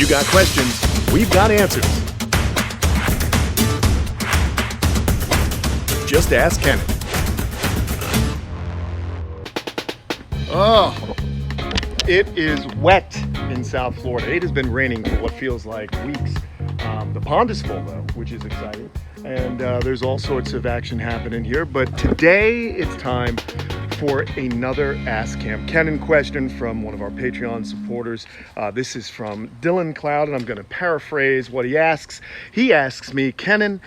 You got questions, we've got answers. Just ask Kenan. Oh, it is wet in South Florida. It has been raining for what feels like weeks. The pond is full though, which is exciting. And there's all sorts of action happening here. But today it's time for another Ask Kamp Kenan question from one of our Patreon supporters. This is from Dylan Cloud, and I'm going to paraphrase what he asks. He asks me, Kenan,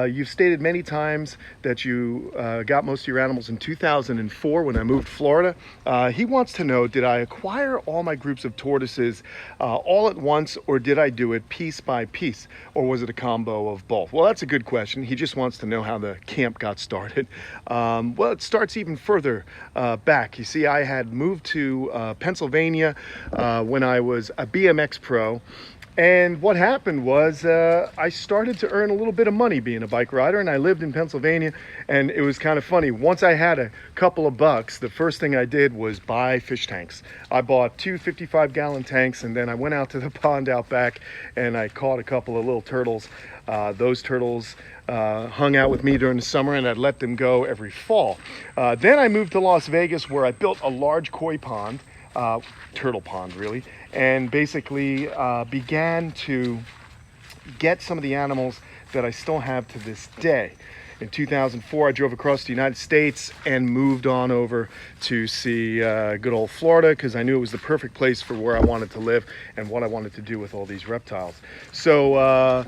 you've stated many times that you got most of your animals in 2004 when I moved to Florida. He wants to know, did I acquire all my groups of tortoises all at once, or did I do it piece by piece, or was it a combo of both? Well, that's a good question. He just wants to know how the camp got started. Well, it starts even further back. You see, I had moved to Pennsylvania when I was a BMX pro. And what happened was I started to earn a little bit of money being a bike rider, and I lived in Pennsylvania, and it was kind of funny. Once I had a couple of bucks, the first thing I did was buy fish tanks. I bought two 55-gallon tanks, and then I went out to the pond out back, and I caught a couple of little turtles. Those turtles hung out with me during the summer, and I'd let them go every fall. Then I moved to Las Vegas, where I built a large koi pond, turtle pond really, and basically began to get some of the animals that I still have to this day. In 2004, I drove across the United States and moved on over to see good old Florida, because I knew it was the perfect place for where I wanted to live and what I wanted to do with all these reptiles. So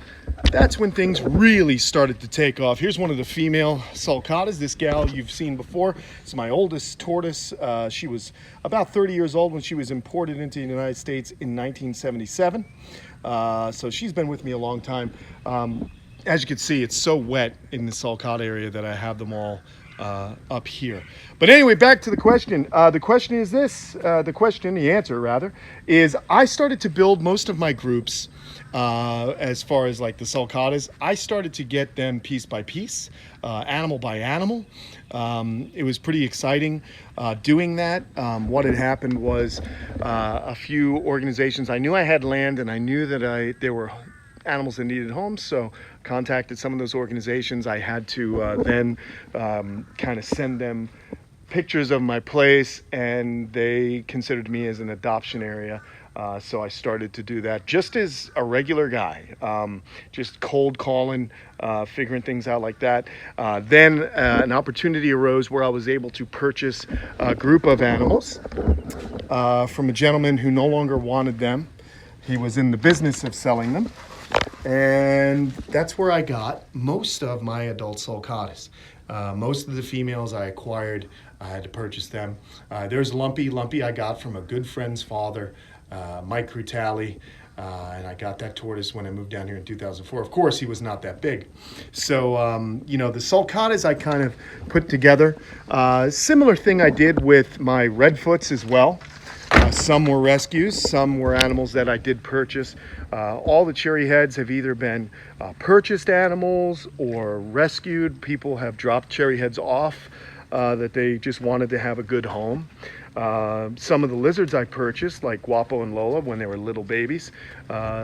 that's when things really started to take off. Here's one of the female sulcatas. This gal you've seen before. It's my oldest tortoise. She was about 30 years old when she was imported into the United States in 1977. So she's been with me a long time. As you can see, it's so wet in the sulcata area that I have them all up here. But anyway, back to the question. The question is this, the answer rather, is I started to build most of my groups as far as like the sulcatas. I started to get them piece by piece, animal by animal. It was pretty exciting doing that. What had happened was a few organizations, I knew I had land and I knew that there were animals that needed homes, so contacted some of those organizations. I had to then kind of send them pictures of my place, and they considered me as an adoption area. So I started to do that just as a regular guy, just cold calling, figuring things out like that. Then an opportunity arose where I was able to purchase a group of animals from a gentleman who no longer wanted them. He was in the business of selling them. And that's where I got most of my adult sulcatas. Most of the females I acquired, I had to purchase them. There's Lumpy. Lumpy I got from a good friend's father, Mike Reptile, and I got that tortoise when I moved down here in 2004. Of course, he was not that big. So, you know, the sulcatas I kind of put together. Similar thing I did with my redfoots as well. Some were rescues, some were animals that I did purchase. All the cherry heads have either been purchased animals or rescued. People have dropped cherry heads off that they just wanted to have a good home. Some of the lizards I purchased, like Guapo and Lola, when they were little babies.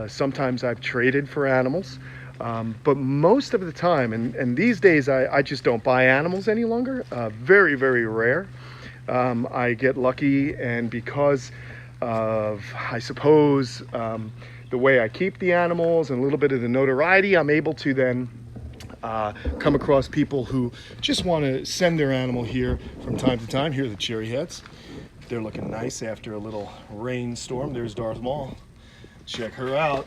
Sometimes I've traded for animals. But most of the time, and these days I just don't buy animals any longer. Very, very rare. I get lucky, and because of, I suppose, the way I keep the animals and a little bit of the notoriety, I'm able to then come across people who just want to send their animal here from time to time. Here are the cherry heads. They're looking nice after a little rainstorm. There's Darth Maul. Check her out.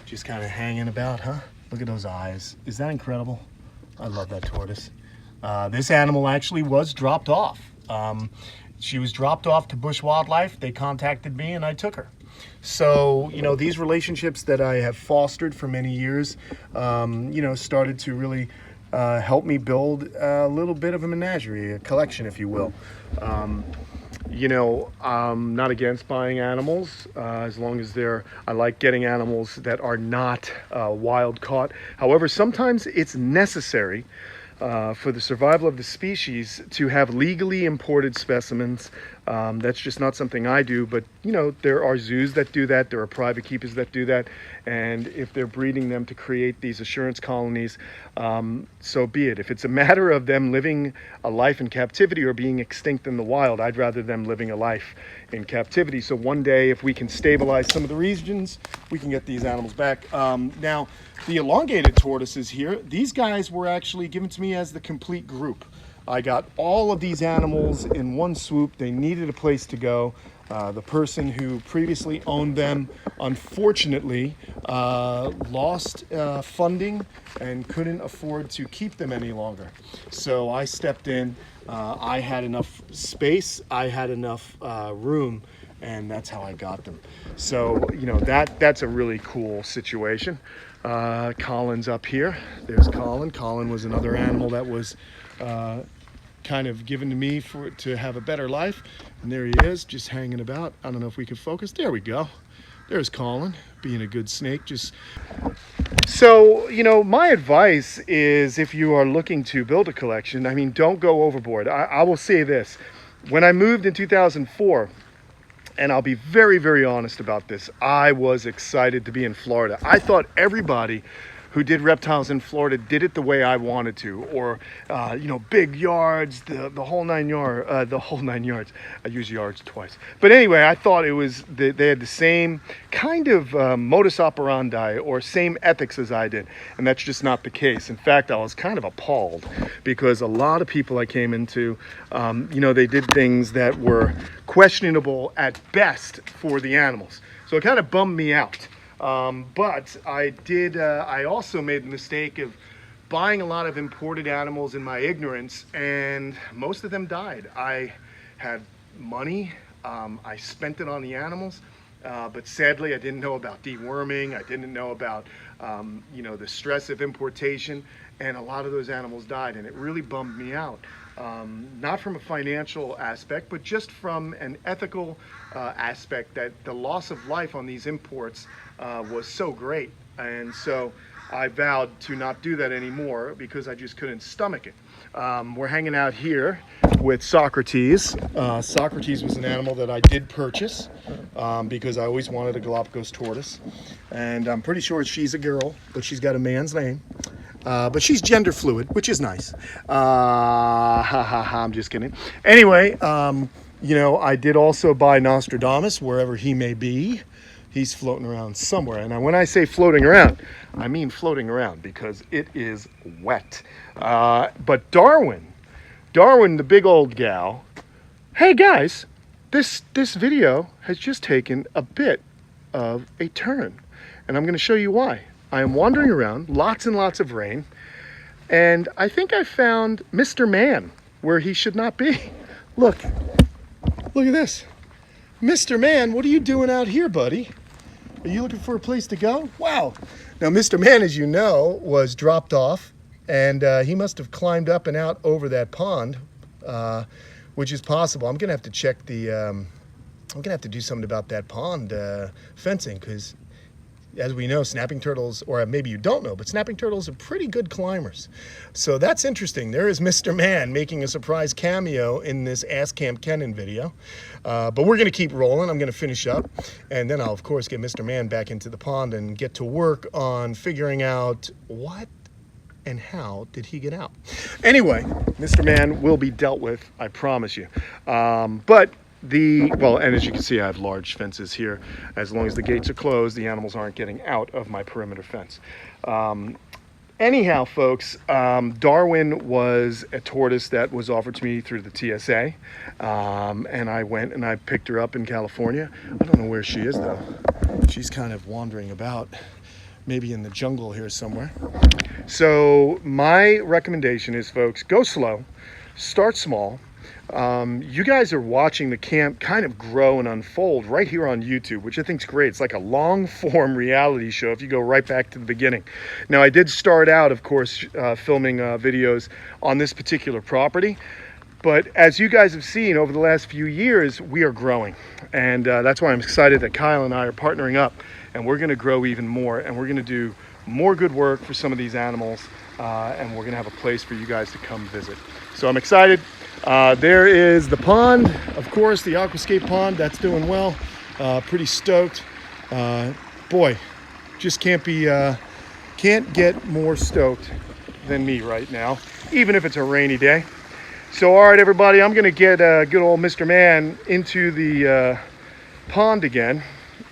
Just kind of hanging about, huh? Look at those eyes. Is that incredible? I love that tortoise. This animal actually was dropped off. She was dropped off to Bush Wildlife. They contacted me and I took her. So, you know, these relationships that I have fostered for many years, you know, started to really help me build a little bit of a menagerie, a collection, if you will. You know, I'm not against buying animals as long as I like getting animals that are not wild caught. However, sometimes it's necessary for the survival of the species to have legally imported specimens That's just not something I do, but you know, there are zoos that do that. There are private keepers that do that. And if they're breeding them to create these assurance colonies, so be it. If it's a matter of them living a life in captivity or being extinct in the wild, I'd rather them living a life in captivity. So one day, if we can stabilize some of the regions, we can get these animals back. Now, the elongated tortoises here, these guys were actually given to me as the complete group. I got all of these animals in one swoop. They needed a place to go. The person who previously owned them, unfortunately, lost funding and couldn't afford to keep them any longer. So I stepped in. I had enough space. I had enough room, and that's how I got them. So, you know, that's a really cool situation. Colin's up here. There's Colin. Colin was another animal that was kind of given to me to have a better life. And there he is, just hanging about. I don't know if we can focus. There we go. There's Colin, being a good snake. So, you know, my advice is if you are looking to build a collection, I mean, don't go overboard. I will say this. When I moved in 2004, and I'll be very, very honest about this, I was excited to be in Florida. I thought everybody who did reptiles in Florida did it the way I wanted to, or you know, big yards, the whole 9 yards. The whole 9 yards. I use yards twice, but anyway, I thought it was they had the same kind of modus operandi or same ethics as I did, and that's just not the case. In fact, I was kind of appalled because a lot of people I came into, you know, they did things that were questionable at best for the animals, so it kind of bummed me out. But I also made the mistake of buying a lot of imported animals in my ignorance, and most of them died. I had money, I spent it on the animals, but sadly I didn't know about deworming, I didn't know about, you know, the stress of importation, and a lot of those animals died, and it really bummed me out. Not from a financial aspect, but just from an ethical aspect, that the loss of life on these imports was so great. And so I vowed to not do that anymore because I just couldn't stomach it. We're hanging out here with Socrates. Socrates was an animal that I did purchase because I always wanted a Galapagos tortoise. And I'm pretty sure she's a girl, but she's got a man's name. But she's gender fluid, which is nice. I'm just kidding. Anyway, you know, I did also buy Nostradamus, wherever he may be. He's floating around somewhere. And when I say floating around, I mean floating around because it is wet. But Darwin, the big old gal. Hey guys, this video has just taken a bit of a turn. And I'm going to show you why. I am wandering around, lots and lots of rain, and I think I found Mr. Man where he should not be. Look at this. Mr. Man, what are you doing out here, buddy? Are you looking for a place to go? Wow. Now, Mr. Man, as you know, was dropped off, and he must have climbed up and out over that pond, which is possible. I'm going to have to check the, I'm going to have to do something about that pond fencing, because as we know, snapping turtles, or maybe you don't know, but snapping turtles are pretty good climbers. So that's interesting. There is Mr. Man making a surprise cameo in this Ask Kamp Kenan video. But we're going to keep rolling. I'm going to finish up, and then I'll, of course, get Mr. Man back into the pond and get to work on figuring out what and how did he get out. Anyway, Mr. Man will be dealt with, I promise you. Well, and as you can see, I have large fences here. As long as the gates are closed, the animals aren't getting out of my perimeter fence. Anyhow, folks, Darwin was a tortoise that was offered to me through the TSA. And I went and I picked her up in California. I don't know where she is, though. She's kind of wandering about, maybe in the jungle here somewhere. So my recommendation is, folks, go slow, start small. You guys are watching the camp kind of grow and unfold right here on YouTube, which I think is great. It's like a long form reality show if you go right back to the beginning. Now, I did start out, of course, filming videos on this particular property, But as you guys have seen over the last few years, we are growing. And that's why I'm excited that Kyle and I are partnering up, and we're gonna grow even more, and we're gonna do more good work for some of these animals, and we're gonna have a place for you guys to come visit. So I'm excited. There is the pond, of course, the aquascape pond, that's doing well. Pretty stoked. Boy, just can't get more stoked than me right now, even if it's a rainy day. So, all right, everybody, I'm gonna get good old Mr. Man into the pond again.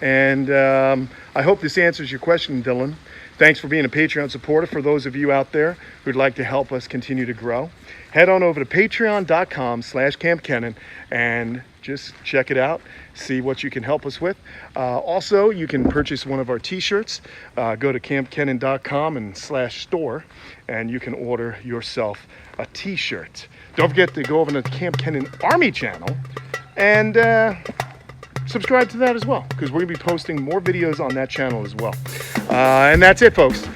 And I hope this answers your question, Dylan. Thanks for being a Patreon supporter. For those of you out there who'd like to help us continue to grow, head on over to patreon.com/Kamp Kenan and just check it out. See what you can help us with. Also, you can purchase one of our t-shirts. Go to kampkenan.com and /store, and you can order yourself a t-shirt. Don't forget to go over to the Kamp Kenan Army channel and subscribe to that as well, because we're gonna be posting more videos on that channel as well. And that's it, folks.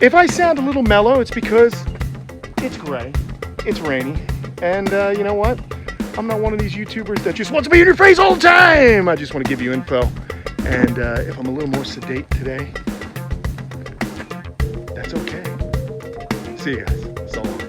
If I sound a little mellow, it's because it's gray, it's rainy, and you know what? I'm not one of these YouTubers that just wants to be in your face all the time. I just want to give you info. And if I'm a little more sedate today, that's okay. See you guys. So long.